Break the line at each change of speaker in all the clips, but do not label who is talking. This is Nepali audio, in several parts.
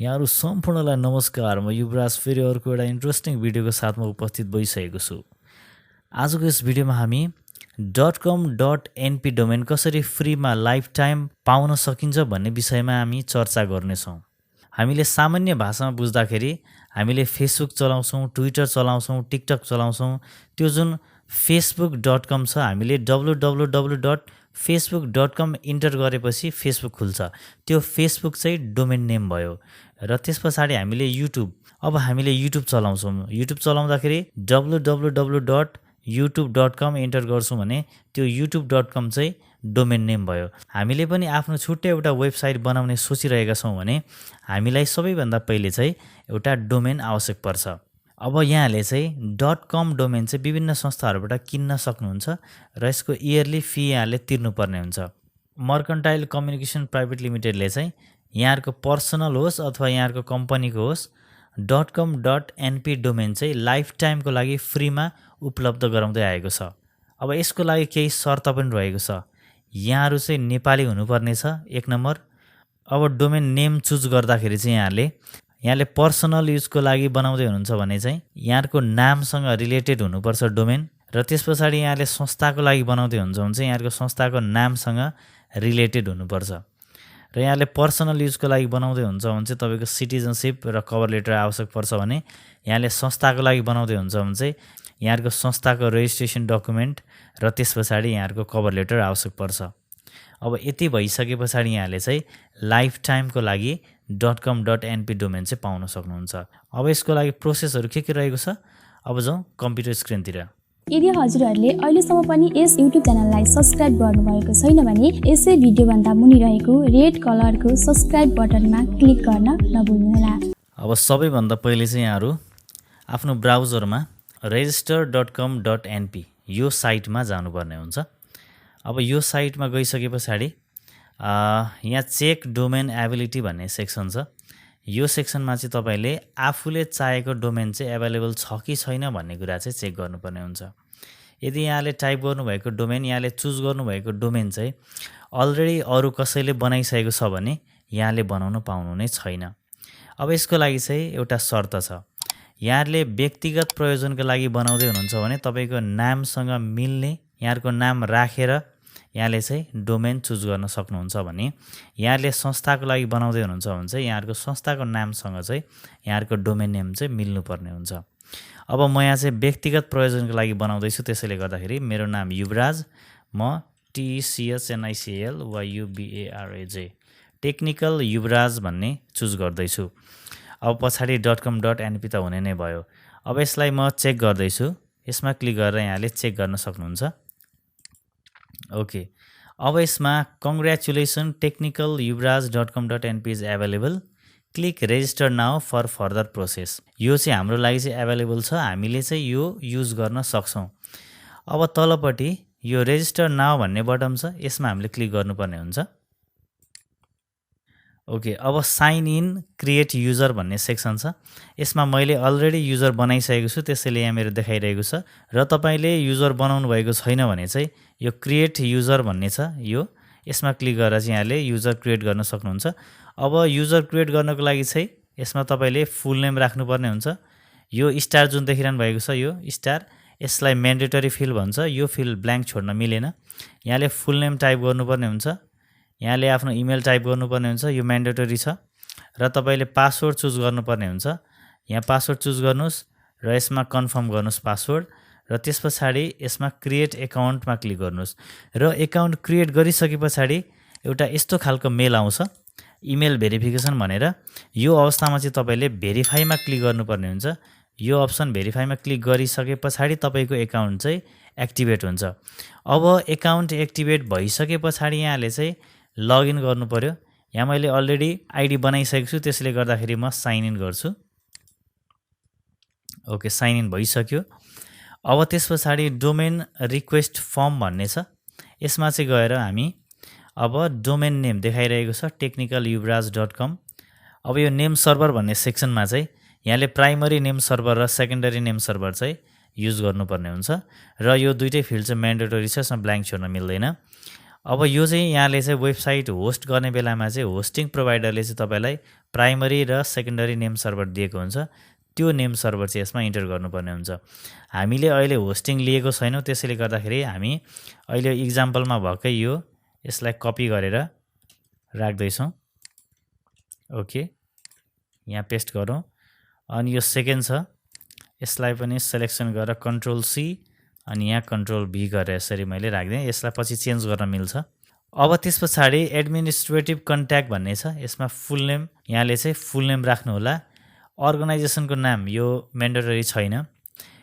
यहाँहरू सम्पूर्णलाई नमस्कार। म युवराज फेरि अर्को एउटा इन्ट्रेस्टिङ भिडियोको साथमा उपस्थित भइसकेको छु। आजको यस भिडियोमा हामी .com.np डोमेन कसरी फ्रीमा लाइफ टाइम पाउन सकिन्छ भन्ने विषयमा हामी चर्चा गर्नेछौँ। हामीले सामान्य भाषामा बुझ्दाखेरि हामीले फेसबुक चलाउँछौँ, ट्विटर चलाउँछौँ, टिकटक चलाउँछौँ। त्यो जुन facebook.com छ, हामीले www.facebook.com इन्टर गरेपछि फेसबुक खुल्छ। त्यो फेसबुक चाहिँ डोमेन नेम भयो। र त्यस पछाडि हामीले अब हामीले युट्युब चलाउँछौँ। युट्युब चलाउँदाखेरि www.youtube.com इन्टर गर्छौँ भने त्यो youtube.com चाहिँ डोमेन नेम भयो। हामीले पनि आफ्नो छुट्टै एउटा वेबसाइट बनाउने सोचिरहेका छौँ भने हामीलाई सबैभन्दा पहिले चाहिँ एउटा डोमेन आवश्यक पर्छ। अब यहाँले चाहिँ .com डोमेन चाहिँ विभिन्न संस्थाहरूबाट किन्न सक्नुहुन्छ र यसको इयरली फी यहाँले तिर्नुपर्ने हुन्छ। मर्कन्टाइल कम्युनिकेसन प्राइभेट लिमिटेडले चाहिँ यहाँहरूको पर्सनल होस् अथवा यहाँहरूको कम्पनीको होस् .com.np डोमेन चाहिँ लाइफ टाइमको लागि फ्रीमा उपलब्ध गराउँदै आएको छ। अब यसको लागि केही शर्त पनि रहेको छ। यहाँहरू चाहिँ नेपाली हुनुपर्ने छ, एक नम्बर। अब डोमेन नेम चुज गर्दाखेरि चाहिँ यहाँले पर्सनल युजको लागि बनाउँदै हुनुहुन्छ भने चाहिँ यहाँहरूको नामसँग रिलेटेड हुनुपर्छ डोमेन। र त्यस पछाडि यहाँले संस्थाको लागि बनाउँदै हुन्छ भने चाहिँ यहाँहरूको संस्थाको नामसँग रिलेटेड हुनुपर्छ। र यहाँले पर्सनल युजको लागि बनाउँदै हुन्छ भने चाहिँ तपाईँको सिटिजनसिप र कभर लेटर आवश्यक पर्छ भने यहाँले संस्थाको लागि बनाउँदै हुन्छ भने चाहिँ यहाँहरूको संस्थाको रेजिस्ट्रेसन डकुमेन्ट र त्यस पछाडि यहाँहरूको कभर लेटर आवश्यक पर्छ। अब यति भइसके पछाडि यहाँले चाहिँ लाइफ टाइमको लागि .com.np डोमेन चाहिँ पाउन सक्नुहुन्छ। अब यसको लागि प्रोसेसहरू के रहेको छ, अब जाउँ कम्प्युटर स्क्रिनतिर।
यदि हजुरहरूले अहिलेसम्म पनि यस युट्युब च्यानललाई सब्स्क्राइब गर्नुभएको छैन भने यसै भिडियोभन्दा मुनि रहेको रेड कलरको सब्स्क्राइब बटनमा क्लिक गर्न नभुल्नुहोला।
अब सबैभन्दा पहिले चाहिँ यहाँहरू आफ्नो ब्राउजरमा register.com.np यो साइटमा जानुपर्ने हुन्छ। अब यो साइटमा गइसके पछाडि यहाँ चेक डोमेन एबिलिटी भन्ने सेक्सन छ। यो सेक्सनमा चाहिँ तपाईँले आफूले चाहेको डोमेन चाहिँ एभाइलेबल छ कि छैन भन्ने कुरा चाहिँ चेक गर्नुपर्ने हुन्छ। यदि यहाँले टाइप गर्नुभएको डोमेन, यहाँले चुज गर्नुभएको डोमेन चाहिँ अलरेडी अरू कसैले बनाइसकेको छ भने यहाँले बनाउन पाउनु नै छैन। अब यसको लागि चाहिँ एउटा शर्त छ। यहाँले व्यक्तिगत प्रयोजनको लागि बनाउँदै हुनुहुन्छ भने तपाईँको नामसँग मिल्ने यहाँहरूको नाम राखेर यहाँले चाहिँ डोमेन चुज गर्न सक्नुहुन्छ भने यहाँले संस्थाको लागि बनाउँदै हुनुहुन्छ भने चाहिँ यहाँहरूको संस्थाको नामसँग चाहिँ यहाँहरूको डोमेन नेम चाहिँ मिल्नुपर्ने हुन्छ। अब म यहाँ चाहिँ व्यक्तिगत प्रयोजनको लागि बनाउँदैछु, त्यसैले गर्दाखेरि मेरो नाम युवराज, म TECHNICALYUBARAJ टेक्निकल युवराज भन्ने चुज गर्दैछु। अब पछाडि .com.np त हुने नै भयो। अब यसलाई म चेक गर्दैछु, यसमा क्लिक गरेर यहाँले चेक गर्न सक्नुहुन्छ। ओके, अब यसमा congratulation technical Yuvraj .com.np is available, click register now for further process. यो चाहिँ हाम्रो लागि चाहिँ एभाइलेबल छ, हामीले चाहिँ यो युज गर्न सक्छौँ। अब तलपट्टि यो रेजिस्टर नाउ भन्ने बटन छ, यसमा हामीले क्लिक गर्नुपर्ने हुन्छ। ओके, अब साइन इन क्रिएट युजर भन्ने सेक्सन छ। यसमा मैले अलरेडी युजर बनाइसकेको छु, त्यसैले यहाँ मेरो देखाइरहेको छ। र तपाईँले युजर बनाउनु भएको छैन भने चाहिँ यो क्रिएट युजर भन्ने छ, यसमा क्लिक गरेर चाहिँ यहाँले युजर क्रिएट गर्न सक्नुहुन्छ। अब युजर क्रिएट गर्नको लागि चाहिँ यसमा तपाईँले फुल नेम राख्नुपर्ने हुन्छ। यो स्टार जुन देखिरहनु भएको छ, यो स्टार, यसलाई म्यान्डेटरी फिल भन्छ। यो फिल ब्ल्याङ्क छोड्न मिलेन। यहाँले फुल नेम टाइप गर्नुपर्ने हुन्छ, यहाँले आफ्नो इमेल टाइप गर्नुपर्ने हुन्छ, यो म्यान्डेटरी छ। र तपाईँले पासवर्ड चुज गर्नुपर्ने हुन्छ। यहाँ पासवर्ड चुज गर्नुहोस् र यसमा कन्फर्म गर्नुहोस् पासवर्ड, र त्यस पछाडि यसमा क्रिएट एकाउन्टमा क्लिक गर्नुहोस्। र एकाउन्ट क्रिएट गरिसके पछाडि एउटा यस्तो खालको मेल आउँछ, इमेल भेरिफिकेसन भनेर। यो अवस्थामा चाहिँ तपाईँले भेरिफाईमा क्लिक गर्नुपर्ने हुन्छ। यो अप्सन भेरिफाईमा क्लिक गरिसके पछाडि तपाईँको एकाउन्ट चाहिँ एक्टिभेट हुन्छ। अब एकाउन्ट एक्टिभेट भइसके पछाडि यहाँले चाहिँ लगइन गर्नु पर्यो। यहाँ मैले अलरेडी आइडी बनाइसकेको छु, त्यसले गर्दाखेरि म साइन इन गर्छु। ओके, साइन इन भइसक्यो। अब त्यस पछाडि डोमेन रिक्वेस्ट फर्म भन्ने छ, यसमा चाहिँ गएर हामी अब डोमेन नेम देखाइरहेको छ technicalyd.com। अब यो नेम सर्भर भन्ने सेक्सनमा चाहिँ यहाँले प्राइमरी नेम सर्भर र सेकेन्डरी नेम सर्भर चाहिँ युज गर्नुपर्ने हुन्छ। र यो दुइटै फिल्ड चाहिँ म्यान्डेटरी छ, यसमा ब्ल्याङ्क छोड्न मिल्दैन। अब यो चाहिँ यहाँले चाहिँ वेबसाइट होस्ट गर्ने बेलामा चाहिँ होस्टिङ प्रोभाइडरले चाहिँ तपाईँलाई प्राइमरी र सेकेन्डरी नेम सर्भर दिएको हुन्छ, त्यो नेम सर्भर चाहिँ यसमा इन्टर गर्नुपर्ने हुन्छ। हामीले अहिले होस्टिङ लिएको छैनौँ, त्यसैले गर्दाखेरि हामी अहिले इक्जाम्पलमा भएकै यसलाई कपी गरेर राख्दैछौँ। ओके, यहाँ पेस्ट गरौँ। अनि यो सेकेन्ड छ, यसलाई पनि सेलेक्सन गरेर कन्ट्रोल सी अनि यहाँ कन्ट्रोल भी गरेर यसरी मैले राख्दिएँ। यसलाई पछि चेन्ज गर्न मिल्छ। अब त्यस पछाडि एडमिनिस्ट्रेटिभ कन्ट्याक्ट भन्ने छ, यसमा फुल नेम, यहाँले चाहिँ फुल नेम राख्नुहोला। अर्गनाइजेसनको नाम यो म्यान्डेटरी छैन।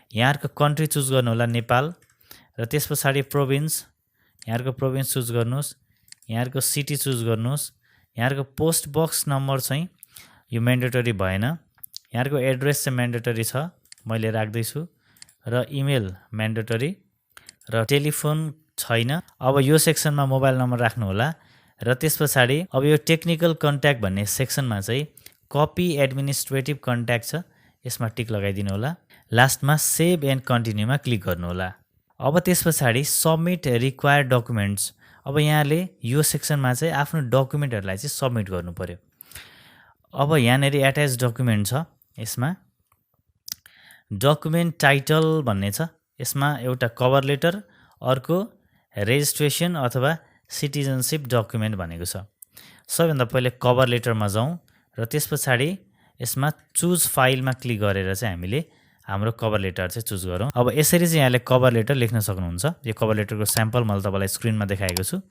यहाँहरूको कन्ट्री चुज गर्नुहोला नेपाल, र त्यस पछाडि प्रोभिन्स, यहाँहरूको प्रोभिन्स चुज गर्नुहोस्, यहाँहरूको सिटी चुज गर्नुहोस्। यहाँहरूको पोस्ट बक्स नम्बर चाहिँ यो म्यान्डेटरी भएन, यहाँहरूको एड्रेस चाहिँ म्यान्डेटरी छ, मैले राख्दैछु, र इमेल म्यान्डेटरी, र टेलिफोन छैन। अब यो सेक्सनमा मोबाइल नम्बर राख्नुहोला। र त्यस पछाडि अब यो टेक्निकल कन्ट्याक्ट भन्ने सेक्सनमा चाहिँ कपी एडमिनिस्ट्रेटिभ कन्ट्याक्ट छ, यसमा टिक लगाइदिनु होला। लास्टमा सेभ एन्ड कन्टिन्यूमा क्लिक गर्नुहोला। अब त्यस पछाडि सबमिट रिक्वायर्ड डकुमेन्ट्स, अब यहाँले यो सेक्सनमा चाहिँ आफ्नो डकुमेन्टहरूलाई चाहिँ सबमिट गर्नु पर्यो। अब यहाँनिर एट्याच डकुमेन्ट छ, यसमा डकुमेन्ट टाइटल भन्ने छ, यसमा एउटा कभर लेटर, अर्को रेजिस्ट्रेसन अथवा सिटिजनसिप डकुमेन्ट भनेको छ। सबैभन्दा पहिले कभर लेटरमा जाउँ, र त्यस पछाडि यसमा चुज फाइलमा क्लिक गरेर चाहिँ हामीले हाम्रो कभर लेटर चाहिँ चुज गरौँ। अब यसरी चाहिँ यहाँले कभर लेटर लेख्न सक्नुहुन्छ। यो कभर लेटरको स्याम्पल मैले तपाईँलाई स्क्रिनमा देखाएको छु,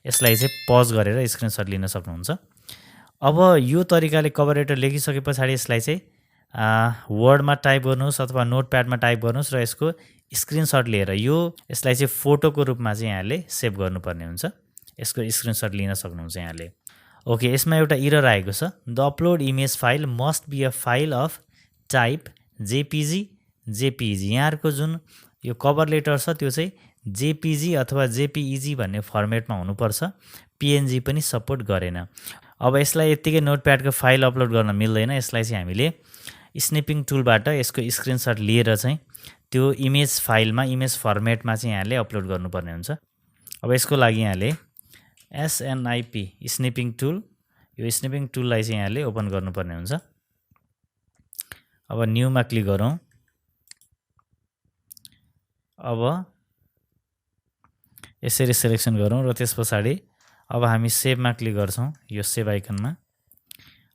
यसलाई चाहिँ पज गरेर स्क्रिनसट लिन सक्नुहुन्छ। अब यो तरिकाले कभर लेटर लेखिसके पछाडि यसलाई चाहिँ वर्डमा टाइप गर्नुहोस् अथवा नोटप्याडमा टाइप गर्नुहोस्, र यसको स्क्रिनसट लिएर यसलाई चाहिँ फोटोको रूपमा चाहिँ यहाँले सेभ गर्नुपर्ने हुन्छ। यसको स्क्रिनसट लिन सक्नुहुन्छ यहाँले। ओके, यसमा एउटा इरर आएको छ, the upload image file must be a file of type JPG. यहाँहरूको जुन यो कभर लेटर छ त्यो चाहिँ जेपीजी अथवा जेपीइजी भन्ने फर्मेटमा हुनुपर्छ, पिएनजी पनि सपोर्ट गरेन। अब यसलाई यत्तिकै नोटप्याडको फाइल अपलोड गर्न मिल्दैन, यसलाई चाहिँ हामीले स्निपिङ टुलबाट यसको स्क्रिनसट लिएर चाहिँ त्यो इमेज फाइलमा, इमेज फर्मेटमा चाहिँ यहाँले अपलोड गर्नुपर्ने हुन्छ। अब यसको लागि यहाँले एसएनआइपी स्निपिङ टुल, यो स्निपिङ टुललाई चाहिँ यहाँले ओपन गर्नुपर्ने हुन्छ। अब न्यूमा क्लिक गरौँ। अब यसरी सेलेक्सन गरौँ, र त्यस पछाडि अब हामी सेभमा क्लिक गर्छौँ, यो सेभ आइकनमा।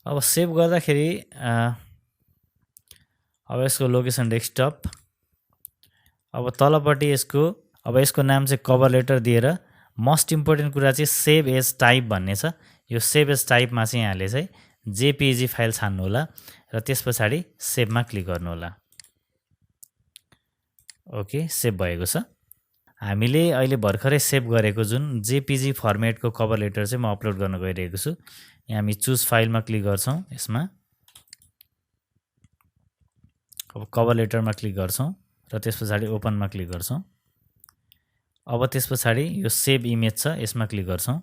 अब सेभ गर्दाखेरि अब यसको लोकेसन डेस्कटप, अब तलपट्टि यसको नाम चाहिँ कभर लेटर दिएर मोस्ट इम्पोर्टेन्ट कुरा चाहिँ सेभ एज टाइप भन्ने छ। यो सेभ एज टाइपमा चाहिँ यहाँले चाहिँ जेपीजी फाइल छान्नु होला, र त्यस पछाडि सेभमा क्लिक गर्नु होला। ओके, सेभ भएको छ। हामीले अहिले भर्खरै सेभ गरेको जुन जेपीजी फर्मेटको कभर लेटर चाहिँ म अपलोड गर्न गइरहेको छु। यहाँ हामी चुज फाइलमा क्लिक गर्छौँ, यसमा अब कभर लेटरमा क्लिक गर्छौँ, र त्यस पछाडि ओपनमा क्लिक गर्छौँ। अब त्यस पछाडि यो सेभ इमेज छ, यसमा क्लिक गर्छौँ।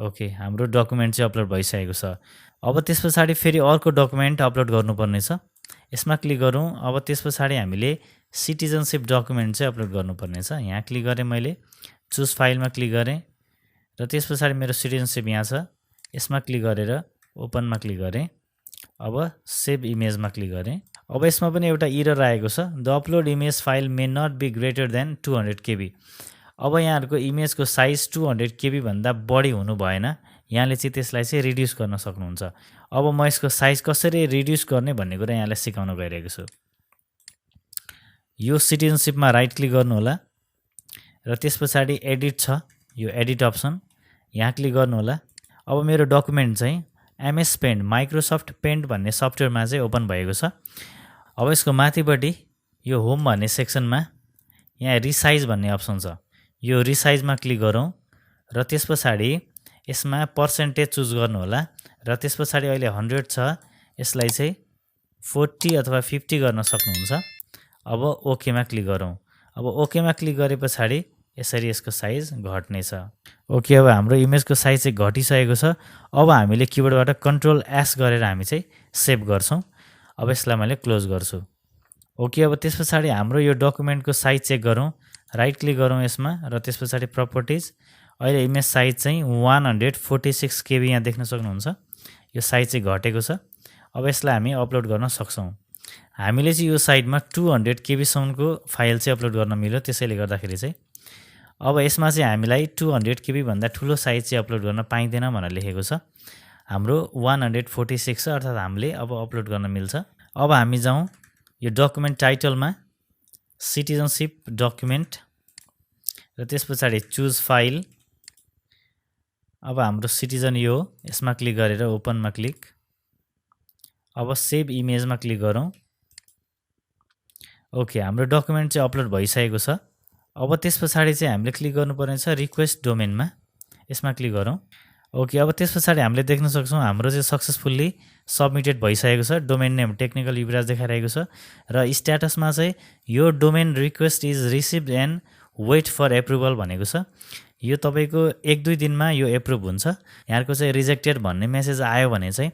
ओके, हाम्रो डकुमेन्ट चाहिँ अपलोड भइसकेको छ। अब त्यस पछाडि फेरि अर्को डकुमेन्ट अपलोड गर्नुपर्ने छ, यसमा क्लिक गरौँ। अब त्यस पछाडि हामीले सिटिजनसिप डकुमेन्ट चाहिँ अपलोड गर्नुपर्ने छ। यहाँ क्लिक गरेँ, मैले चुज फाइलमा क्लिक गरेँ, र त्यस पछाडि मेरो सिटिजनसिप यहाँ छ, यसमा क्लिक गरेर ओपनमा क्लिक गरेँ। अब सेभ इमेजमा क्लिक गरेँ। अब यसमा पनि एउटा इरर आएको छ, the upload image file may not be greater than 200 KB। अब यहाँहरूको इमेजको साइज 200 KB भन्दा बढी हुनु भएन, यहाँले चाहिँ त्यसलाई चाहिँ रिड्युस गर्न सक्नुहुन्छ। अब म यसको साइज कसरी रिड्युस गर्ने भन्ने कुरा यहाँलाई सिकाउन गइरहेको छु। यो सिटिजनसिपमा राइट क्लिक गर्नु होला, र त्यस पछाडि एडिट छ, यो एडिट अप्सन, यहाँ क्लिक गर्नु होला। अब मेरो डकुमेन्ट चाहिँ एमएस पेन्ट, माइक्रोसफ्ट पेन्ट भन्ने सफ्टवेयरमा चाहिँ ओपन भएको छ। अब यसको माथिपट्टि यो होम भन्ने सेक्सनमा यहाँ रिसाइज भन्ने अप्सन छ, यो रिसाइजमा क्लिक गरौँ, र त्यस पछाडि यसमा पर्सेन्टेज चुज गर्नु होला, र त्यस पछाडि अहिले 100 छ, यसलाई चाहिँ 40 अथवा 50 गर्न सक्नुहुन्छ। अब ओकेमा क्लिक गरौँ। अब ओकेमा क्लिक गरे पछाडि यसरी यसको साइज घट्नेछ। ओके, अब हाम्रो इमेजको साइज चाहिँ घटिसकेको छ। अब हामीले किबोर्डबाट कन्ट्रोल एस गरेर हामी चाहिँ सेभ गर्छौँ। अब यसलाई मैले क्लोज गर्छु। ओके, अब त्यस पछाडि हाम्रो यो डकुमेन्टको साइज चेक गरौँ। राइट क्लिक गरौँ यसमा र त्यस पछाडि प्रपर्टिज। अहिले इमेज साइज चाहिँ 146 KB यहाँ देख्न सक्नुहुन्छ। यो साइज चाहिँ घटेको छ। अब यसलाई हामी अपलोड गर्न सक्छौँ। हामीले चाहिँ यो साइटमा 200 KB सम्मको फाइल चाहिँ अपलोड गर्न मिल्यो, त्यसैले गर्दाखेरि चाहिँ अब यसमा चाहिँ हामीलाई 200 KB भन्दा ठुलो साइज चाहिँ अपलोड गर्न पाइँदैन भनेर लेखेको छ। हाम्रो 146 छ, अर्थात् हामीले अब अपलोड गर्न मिल्छ। अब हामी जाउँ यो डकुमेन्ट टाइटलमा सिटिजनसिप डकुमेन्ट र त्यस पछाडि चुज फाइल। अब हाम्रो सिटिजन यो हो, यसमा क्लिक गरेर ओपनमा क्लिक। अब सेभ इमेजमा क्लिक गरौँ। ओके, हाम्रो डकुमेन्ट चाहिँ अपलोड भइसकेको छ। अब त्यस पछाडि चाहिँ हामीले क्लिक गर्नुपर्ने छ रिक्वेस्ट डोमेनमा, यसमा क्लिक गरौँ। ओके, अब त्यस पछाडि हामीले देख्न सक्छौँ हाम्रो चाहिँ सक्सेसफुल्ली सबमिटेड भइसकेको छ। डोमेन नेम टेक्निकल युवराज देखाइरहेको छ र स्ट्याटसमा चाहिँ यो domain request is received and wait for approval भनेको छ। यो तपाईँको 1-2 दिनमा यो एप्रुभ हुन्छ। यहाँको चाहिँ रिजेक्टेड भन्ने मेसेज आयो भने चाहिँ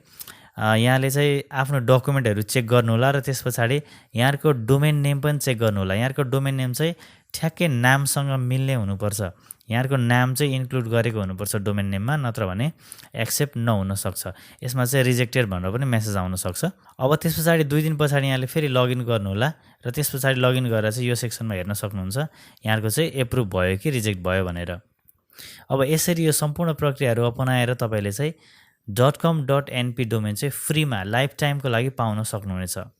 यहाँले चाहिँ आफ्नो डकुमेन्टहरू चेक गर्नुहोला र त्यस पछाडि यहाँको डोमेन नेम पनि चेक गर्नुहोला। यहाँको डोमेन नेम चाहिँ ठ्याक्कै नामसँग मिल्ने हुनुपर्छ। यहाँको नाम चाहिँ इन्क्लुड गरेको हुनुपर्छ डोमेन नेममा, नत्र भने एक्सेप्ट नहुन सक्छ। यसमा चाहिँ रिजेक्टेड भनेर पनि मेसेज आउन सक्छ। अब त्यस पछाडि 2 दिन पछाडि यहाँले फेरि लगइन गर्नुहोला र त्यस पछाडि लगइन गरेर चाहिँ यो सेक्सनमा हेर्न सक्नुहुन्छ यहाँको चाहिँ एप्रुभ भयो कि रिजेक्ट भयो भनेर। अब यसरी यो सम्पूर्ण प्रक्रियाहरू अपनाएर तपाईँले चाहिँ .com.np डोमेन चाहिँ फ्रीमा लाइफ टाइमको लागि पाउन सक्नुहुनेछ।